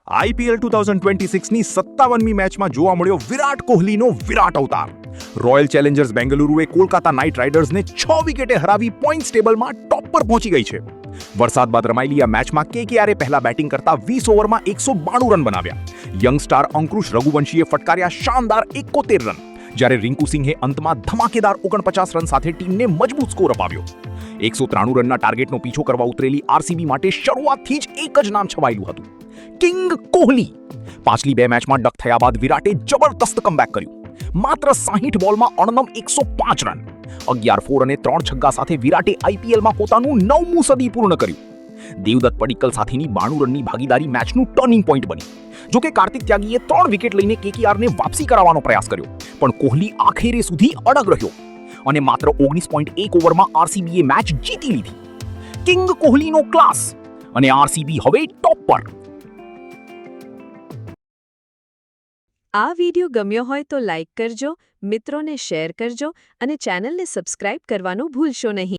IPL 2026ની 57મી મેચમાં જોવા મળ્યો વિરાટ કોહલીનો વિરાટ અવતાર. રોયલ ચેલેન્જર્સ બેંગલુરુએ કોલકાતા નાઇટ રાઇડર્સને 6 વિકેટે હરાવી પોઇન્ટ્સ ટેબલમાં ટોપ પર પહોંચી ગઈ છે. વરસાદ બાદ રમાયેલી આ મેચમાં કેકેઆરે પહેલા બેટિંગ કરતા 20 ઓવરમાં 192 રન બનાવ્યા. યંગ સ્ટાર અંકુશ રઘુવંશીએ ફટકાર્યા શાનદાર 71 રન, જ્યારે રિંકુ સિંહે અંતમાં ધમાકેદાર 49 રન સાથે ટીમને મજબૂત સ્કોર અપાવ્યો. 193 રનના ટાર્ગેટનો પીછો કરવા ઉતરેલી આરસીબી માટે શરૂઆતથી જ એક જ નામ છવાયેલું હતું: કિંગ કોહલી. પાછલી બે મેચમાં ડક થયા બાદ વિરાટે જબરદસ્ત કમબેક કર્યું. માત્ર 60 બોલમાં અણનમ 105 રન, 11 4 અને 3 છગ્ગા સાથે વિરાટે આઈપીએલમાં પોતાનું 9મું સદી પૂર્ણ કર્યું. દેવદત્ત પડિક્કલ સાથેની 92 રનની ભાગીદારી મેચનું ટર્નિંગ પોઈન્ટ બની. જોકે કાર્તિક ત્યાગીએ 3 વિકેટ લઈને કેકેઆરને વાપસી કરાવવાનો પ્રયાસ કર્યો, પણ કોહલી આખરે સુધી અડગ રહ્યો અને માત્ર 19.1 ઓવરમાં આરસીબીએ મેચ જીતી લીધી. કિંગ કોહલીનો ક્લાસ અને આરસીબી હવે ટોપ પર. આ વિડિયો ગમ્યો હોય તો લાઇક કરજો, મિત્રોને શેર કરજો અને ચેનલને સબસ્ક્રાઇબ કરવાનું ભૂલશો નહીં.